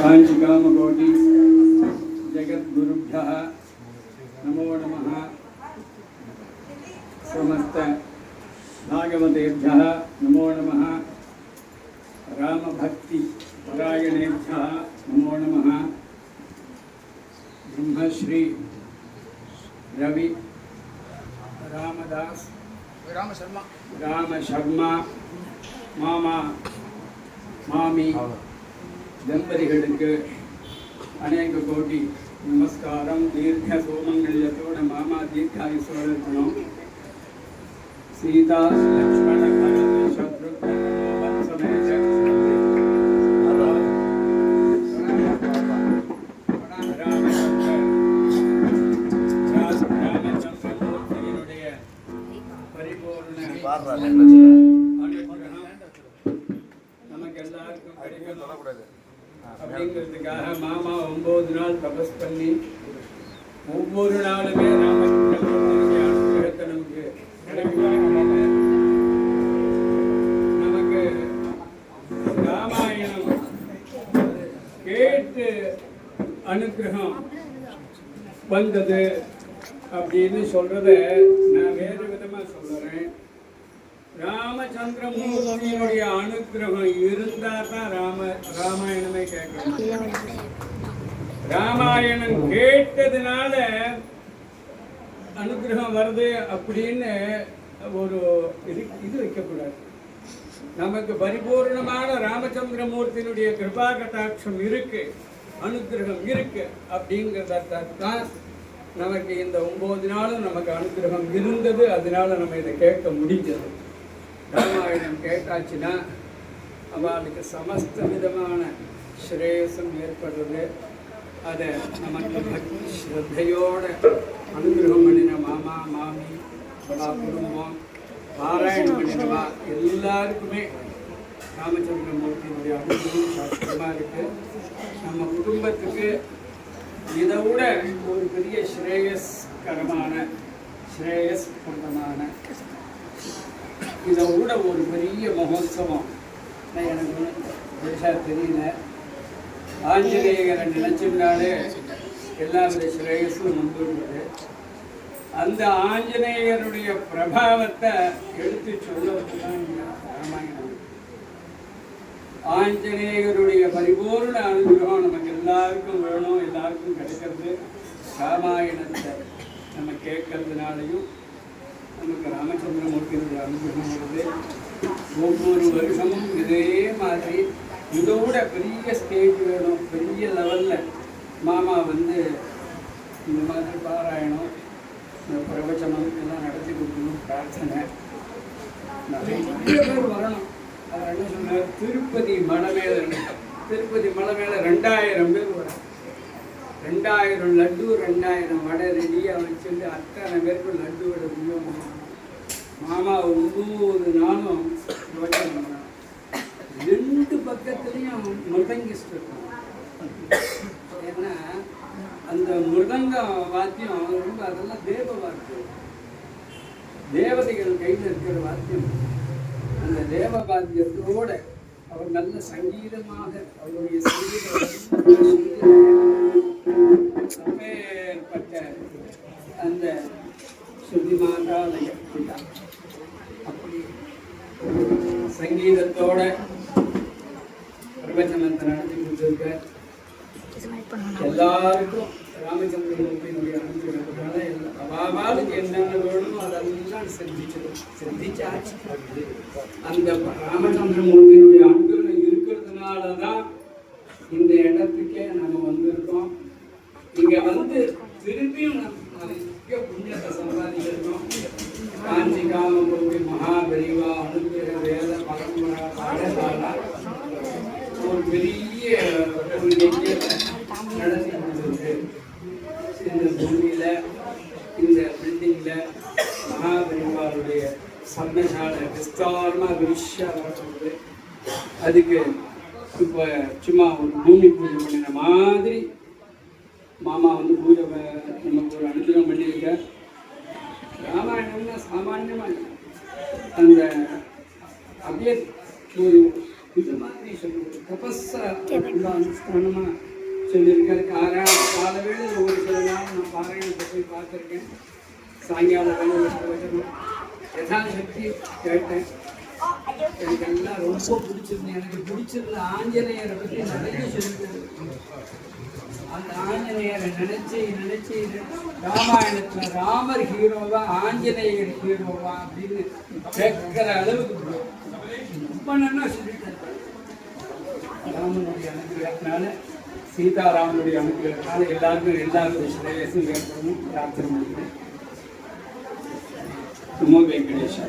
कांचिकामकोटि जगद्गुरुभ्यः नमो नमः। समस्त भागवतेभ्यः नमो नमः। रामभक्ति परायणेभ्यः नमो नमः। ब्रह्मश्री रवि रामदास राम शर्मा मामा मामी दंपतिகளுக்கு अनेक कोटि नमस्कारम। दीर्घ सोमंगल्यतोड मामा दीर्घायुष्योड இருக்கணும்। सीता लक्ष्मण भरत शत्रुघ्न वत्समेत ராமச்சந்திரனுடைய பரிபூர்ண நமக்கு எல்லாருக்கும் கிடைக்கணும் அப்படிங்கிறதுக்காக மாமா 9 நாள் தபஸ் பண்ணி ஒவ்வொரு நாளுமே ராமச்சந்திரனுடைய அனுகிரகத்தை நமக்கு கிடைக்கணும்। நமக்கு ராமாயணம் கேட்டு அனுகிரகம் வந்தது அப்படின்னு சொல்றத நான் வேறு விதமா சொல்றேன்। ராமச்சந்திரமூர்த்தியினுடைய அனுகிரகம் இருந்தா தான் ராமாயணமே கேட்கணும்। ராமாயணம் கேட்டதுனால அனுகிரகம் வருது அப்படின்னு ஒரு இது வைக்கக்கூடாது। நமக்கு பரிபூர்ணமான ராமச்சந்திரமூர்த்தியினுடைய கிருபா கட்டாட்சம் இருக்கு, அனுகிரகம் இருக்கு அப்படிங்கிறதான் நமக்கு இந்த 9 நாளும் நமக்கு அனுகிரகம் இருந்தது। அதனால நம்ம இதை கேட்க முடிஞ்சது। ராமாயணம் கேட்டாச்சுன்னா அவளுக்கு சமஸ்த விதமான ஸ்ரேயசம் ஏற்படுறது। அதை நமக்கு பக்தி ஸ்ரத்தையோட அனுகிரகம் பண்ணின மாமா மாமி அவா குடும்பம் பாராயணம் பண்ணினவா எல்லாருக்குமே ராமச்சந்திரமூர்த்தியினுடைய அனுகிரகம் சாஸ்திரமாக இருக்கு। நம்ம குடும்பத்துக்கு இதை விட ஒரு பெரிய ஸ்ரேயஸ்கரமான ஸ்ரேயஸ்கரமான இதை விட ஒரு பெரிய மகோத்சவம் எனக்கு பெருசாக தெரியல। ஆஞ்சநேயரை நினைச்சிருந்தாலே எல்லா வித ஸ்ரேயஸும் வந்துள்ளது। அந்த ஆஞ்சநேயருடைய பிரபாவத்தை எடுத்து சொல்லுவதுதான் ராமாயணம்। ஆஞ்சநேயருடைய பரிபூர்ண அனுகிரகம் நமக்கு எல்லாருக்கும் வேணும், எல்லாருக்கும் கிடைக்கிறது। ராமாயணத்தை நம்ம கேட்கறதுனாலையும் நமக்கு ராமச்சந்திரமூர்த்தியினுடைய அனுகிரகம் வருது। ஒவ்வொரு வருஷமும் இதே மாதிரி இதோட பெரிய ஸ்டேஜ் வேணும், பெரிய லெவலில் மாமா வந்து இந்த மாதிரி பாராயணம் இந்த பிரவச்சனம் எல்லாம் நடத்தி கொடுக்கணும் பிரார்த்தனை। நிறைய பேர் வரணும்। அது என்ன சொன்னார், திருப்பதி மலை மேலே 2000 பேர் வர 2000 லட்டு 2000 வடை ரெடியாக வச்சுட்டு அத்தனை பேருக்கு லட்டு வடை முடியும்। மாமா 9 நாளும் யோசனை 2 பக்கத்துலேயும் மிருதங்கிஸ்ட் இருக்கும்। ஏன்னா அந்த மிருதங்க வாத்தியம் ரொம்ப அதெல்லாம் தேவ வாத்தியம், தேவதைகள் கையில் இருக்கிற வாத்தியம்। அந்த தேவ வாத்தியத்தோட அவர் நல்ல சங்கீதமாக அவருடைய அப்பேற்பட்ட அந்த சுத்திமாதாலய அப்படி சங்கீதத்தோட பிரபஞ்சனத்தை நடத்தி கொடுத்துருக்க எல்லாருக்கும் ராமச்சந்திரமூர்த்தியினுடைய அனுகிரகத்தினால அவாவாளுக்கு என்னென்ன வேணுமோ அதெல்லாம் சிந்திச்சாச்சு। அந்த ராமச்சந்திரமூர்த்தியினுடைய அனுகிரகம் இருக்கிறதுனால தான் இந்த இடத்துக்கே நம்ம வந்திருக்கோம்। இங்கே வந்து திருப்பியும் நிறைய புண்ணியத்தை சம்பாதிக்கிறோம்। காஞ்சி காமகோடி மகாபெரிவா அனுகிரக வேத பரம்பரா பாடசாலா ஒரு பெரிய ஒரு யஜ்யத்தை நடத்தி கொடுத்துருக்கு। இந்த பூமியில் இந்த பில்டிங்கில் மகாபெரிவாருடைய சன்னசாலை விஸ்தாரமாக விரிஷாக நடக்குது। அதுக்கு இப்போ சும்மா ஒரு பூமி பூஜை பண்ணின மாதிரி மாமா வந்து பூஜை நமக்கு ஒரு அனுகிரகம் பண்ணியிருக்க। ராமாயணம்னா சாமானியமாக அந்த அப்படியே ஒரு இது மாதிரி சொல்லுவோம். தபஸா அனுஷ்டானமா சொல்லியிருக்காரு. காலவேளையில் ஒரு சில நாள் நான் பாராயணத்தை போய் பார்த்துருக்கேன். சாயங்கால வேலை யதாசக்தி கேட்டேன். எனக்கு எல்லாம் ரொம்ப பிடிச்சிருந்தேன். எனக்கு பிடிச்சிருந்த ஆஞ்சநேயரை பற்றி நிறைய சொல்லிட்டு அந்த ஆஞ்சநேயரை நினைச்சு ராமாயணத்துல ராமர் ஹீரோவா ஆஞ்சநேயர் ஹீரோவா அப்படின்னு கேட்கிற அளவுக்கு ரொம்ப நல்லா சொல்லிட்டாரு. ராமனுடைய அனுகிரகத்தினால சீதாராமனுடைய அனுகிரகத்தினால எல்லாருக்கும் ஸ்ரேயஸும் ஏற்படணும் பிரார்த்தனை பண்ணிக்கிறேன். நமோ வெங்கடேஷா.